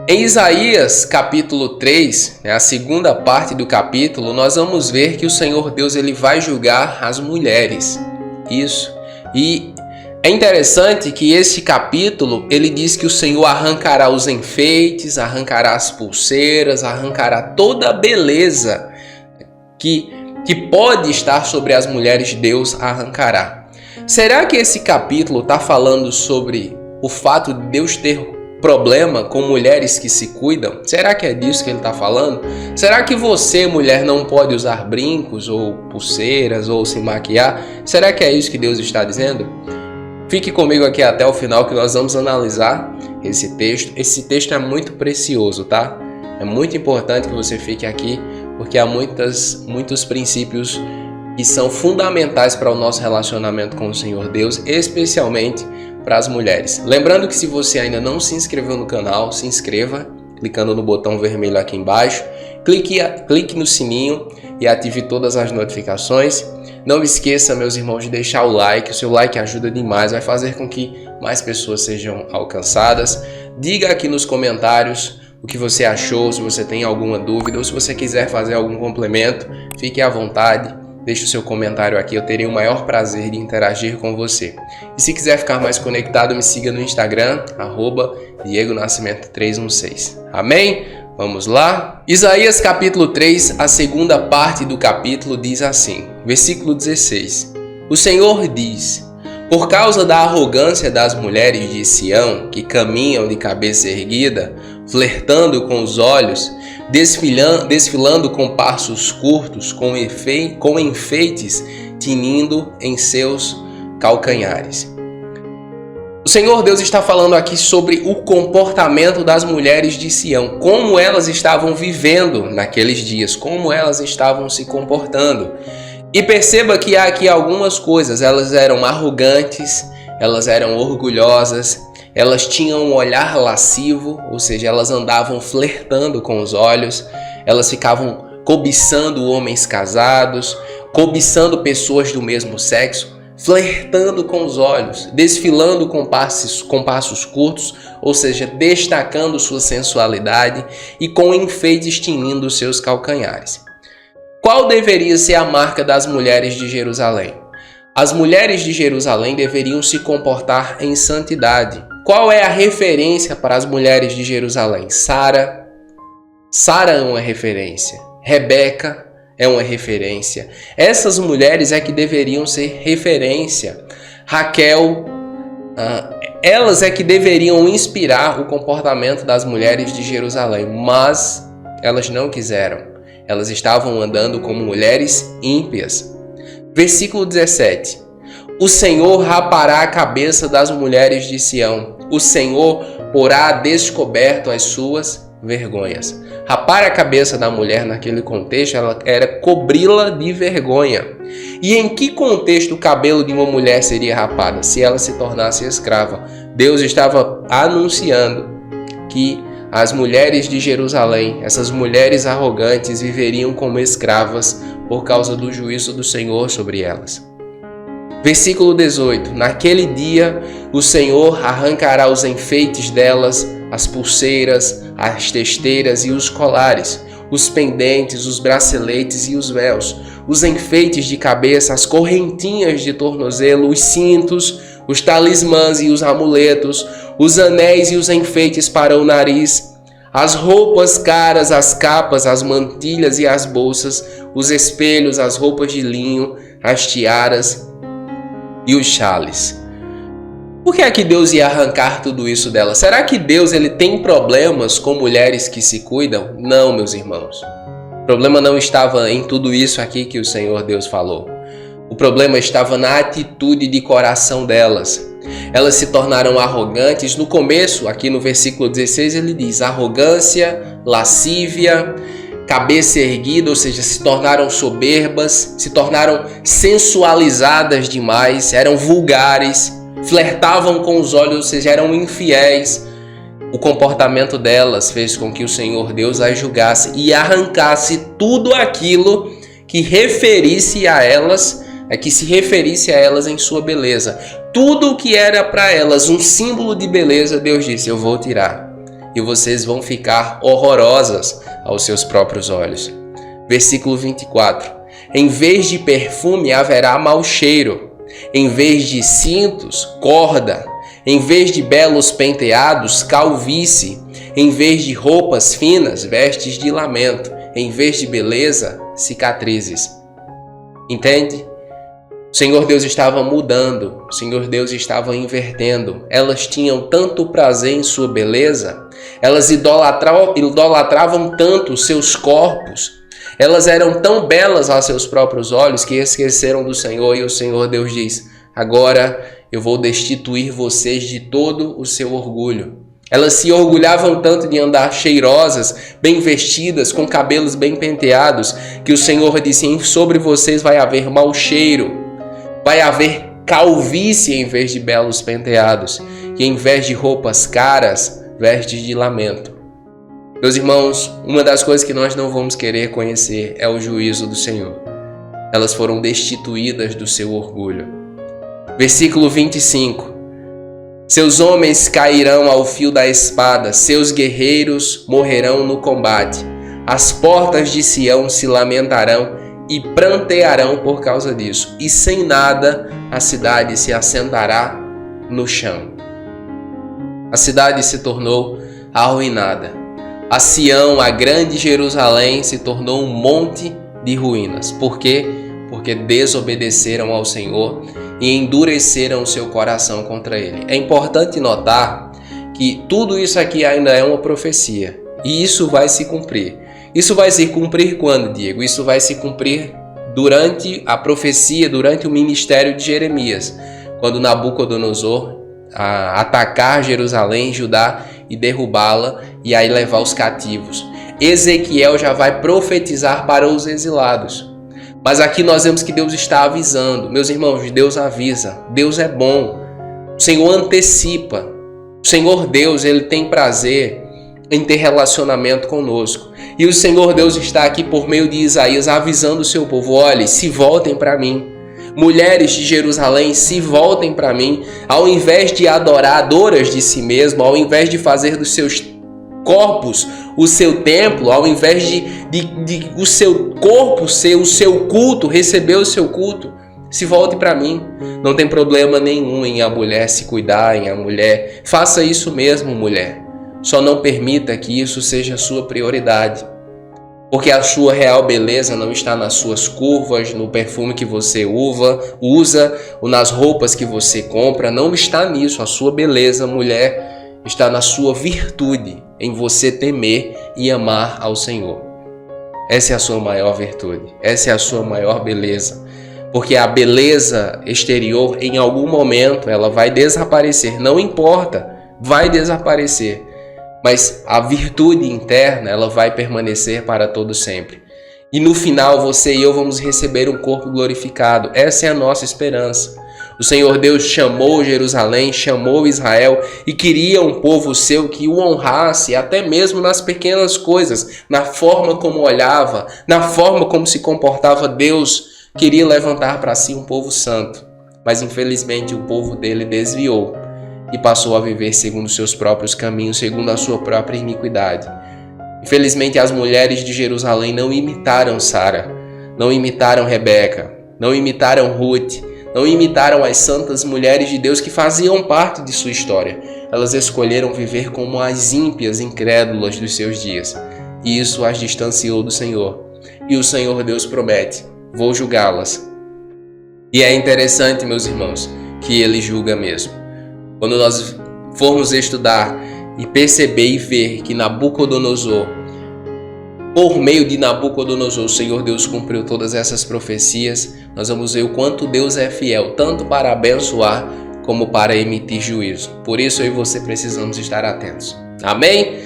Em Isaías capítulo 3, a segunda parte do capítulo, nós vamos ver que o Senhor Deus ele vai julgar as mulheres. Isso. E é interessante que esse capítulo, ele diz que o Senhor arrancará os enfeites, arrancará as pulseiras, arrancará toda a beleza que pode estar sobre as mulheres, Deus arrancará. Será que esse capítulo está falando sobre o fato de Deus ter problema com mulheres que se cuidam? Será que é disso que ele está falando? Será que você, mulher, não pode usar brincos ou pulseiras ou se maquiar? Será que é isso que Deus está dizendo? Fique comigo aqui até o final que nós vamos analisar esse texto. Esse texto é muito precioso, tá? É muito importante que você fique aqui porque há muitos princípios que são fundamentais para o nosso relacionamento com o Senhor Deus, especialmente para as mulheres. Lembrando que se você ainda não se inscreveu no canal, se inscreva clicando no botão vermelho aqui embaixo, clique no sininho e ative todas as notificações. Não esqueça, meus irmãos, de deixar o like. O seu like ajuda demais, vai fazer com que mais pessoas sejam alcançadas. Diga aqui nos comentários o que você achou, se você tem alguma dúvida ou se você quiser fazer algum complemento, fique à vontade. Deixe o seu comentário aqui, eu terei o maior prazer de interagir com você. E se quiser ficar mais conectado, me siga no Instagram, @DiegoNascimento316. Amém? Vamos lá? Isaías capítulo 3, a segunda parte do capítulo diz assim, versículo 16. O Senhor diz: por causa da arrogância das mulheres de Sião, que caminham de cabeça erguida, flertando com os olhos, desfilando com passos curtos, com enfeites tinindo em seus calcanhares. O Senhor Deus está falando aqui sobre o comportamento das mulheres de Sião, como elas estavam vivendo naqueles dias, como elas estavam se comportando. E perceba que há aqui algumas coisas, elas eram arrogantes, elas eram orgulhosas, elas tinham um olhar lascivo, ou seja, elas andavam flertando com os olhos, elas ficavam cobiçando homens casados, cobiçando pessoas do mesmo sexo, flertando com os olhos, desfilando com passos curtos, ou seja, destacando sua sensualidade e com enfeites tinindo seus calcanhares. Qual deveria ser a marca das mulheres de Jerusalém? As mulheres de Jerusalém deveriam se comportar em santidade. Qual é a referência para as mulheres de Jerusalém? Sara é uma referência. Rebeca é uma referência. Essas mulheres é que deveriam ser referência. Raquel, elas é que deveriam inspirar o comportamento das mulheres de Jerusalém, mas elas não quiseram. Elas estavam andando como mulheres ímpias. Versículo 17. O Senhor rapará a cabeça das mulheres de Sião. O Senhor porá a descoberto as suas vergonhas. Rapar a cabeça da mulher naquele contexto era cobri-la de vergonha. E em que contexto o cabelo de uma mulher seria rapado? Se ela se tornasse escrava. Deus estava anunciando que as mulheres de Jerusalém, essas mulheres arrogantes, viveriam como escravas por causa do juízo do Senhor sobre elas. Versículo 18. Naquele dia o Senhor arrancará os enfeites delas, as pulseiras, as testeiras e os colares, os pendentes, os braceletes e os véus, os enfeites de cabeça, as correntinhas de tornozelo, os cintos, os talismãs e os amuletos, os anéis e os enfeites para o nariz, as roupas caras, as capas, as mantilhas e as bolsas, os espelhos, as roupas de linho, as tiaras e os chales. Por que é que Deus ia arrancar tudo isso dela? Será que Deus ele tem problemas com mulheres que se cuidam? Não, meus irmãos. O problema não estava em tudo isso aqui que o Senhor Deus falou. O problema estava na atitude de coração delas. Elas se tornaram arrogantes. No começo, aqui no versículo 16, ele diz arrogância, lascívia, cabeça erguida, ou seja, se tornaram soberbas, se tornaram sensualizadas demais, eram vulgares, flertavam com os olhos, ou seja, eram infiéis. O comportamento delas fez com que o Senhor Deus as julgasse e arrancasse tudo aquilo que referisse a elas, que se referisse a elas em sua beleza. Tudo o que era para elas um símbolo de beleza, Deus disse, eu vou tirar. e vocês vão ficar horrorosas aos seus próprios olhos. Versículo 24. Em vez de perfume haverá mau cheiro, em vez de cintos, corda, em vez de belos penteados, calvície, em vez de roupas finas, vestes de lamento, em vez de beleza, cicatrizes. Entende? O Senhor Deus estava mudando, o Senhor Deus estava invertendo. Elas tinham tanto prazer em sua beleza, elas idolatravam tanto os seus corpos, elas eram tão belas aos seus próprios olhos que esqueceram do Senhor, e o Senhor Deus diz: agora eu vou destituir vocês de todo o seu orgulho. Elas se orgulhavam tanto de andar cheirosas, bem vestidas, com cabelos bem penteados, que o Senhor disse: sobre vocês vai haver mau cheiro, vai haver calvície em vez de belos penteados, e em vez de roupas caras, vestes de lamento. Meus irmãos, uma das coisas que nós não vamos querer conhecer é o juízo do Senhor. Elas foram destituídas do seu orgulho. Versículo 25. Seus homens cairão ao fio da espada, seus guerreiros morrerão no combate. As portas de Sião se lamentarão e prantearão por causa disso. E sem nada a cidade se assentará no chão. A cidade se tornou arruinada. A Sião, a grande Jerusalém, se tornou um monte de ruínas. Por quê? Porque desobedeceram ao Senhor e endureceram o seu coração contra Ele. É importante notar que tudo isso aqui ainda é uma profecia. E isso vai se cumprir. Isso vai se cumprir quando, Diego? Isso vai se cumprir durante a profecia, durante o ministério de Jeremias, quando Nabucodonosor atacar Jerusalém, Judá, e derrubá-la e aí levar os cativos. Ezequiel já vai profetizar para os exilados. Mas aqui nós vemos que Deus está avisando. Meus irmãos, Deus avisa. Deus é bom. O Senhor antecipa. O Senhor Deus, Ele tem prazer em ter relacionamento conosco. E o Senhor Deus está aqui por meio de Isaías avisando o seu povo: olhe, se voltem para mim. Mulheres de Jerusalém, se voltem para mim. Ao invés de adoradoras de si mesmo, ao invés de fazer dos seus corpos o seu templo, ao invés de o seu corpo ser o seu culto, receber o seu culto, se volte para mim. Não tem problema nenhum em a mulher se cuidar, em a mulher. Faça isso mesmo, mulher. Só não permita que isso seja a sua prioridade. Porque a sua real beleza não está nas suas curvas, no perfume que você usa, ou nas roupas que você compra. Não está nisso. A sua beleza, mulher, está na sua virtude, em você temer e amar ao Senhor. Essa é a sua maior virtude. Essa é a sua maior beleza. Porque a beleza exterior, em algum momento, ela vai desaparecer. Não importa, vai desaparecer. Mas a virtude interna, ela vai permanecer para todo sempre. E no final, você e eu vamos receber um corpo glorificado. Essa é a nossa esperança. O Senhor Deus chamou Jerusalém, chamou Israel e queria um povo seu que o honrasse, até mesmo nas pequenas coisas, na forma como olhava, na forma como se comportava. Deus queria levantar para si um povo santo. Mas infelizmente o povo dele desviou e passou a viver segundo seus próprios caminhos, segundo a sua própria iniquidade. Infelizmente, as mulheres de Jerusalém não imitaram Sara, não imitaram Rebeca, não imitaram Ruth, não imitaram as santas mulheres de Deus que faziam parte de sua história. Elas escolheram viver como as ímpias incrédulas dos seus dias, e isso as distanciou do Senhor. E o Senhor Deus promete: vou julgá-las. E é interessante, meus irmãos, que Ele julga mesmo. Quando nós formos estudar e perceber e ver que Nabucodonosor, por meio de Nabucodonosor, o Senhor Deus cumpriu todas essas profecias, nós vamos ver o quanto Deus é fiel, tanto para abençoar como para emitir juízo. Por isso eu e você precisamos estar atentos. Amém?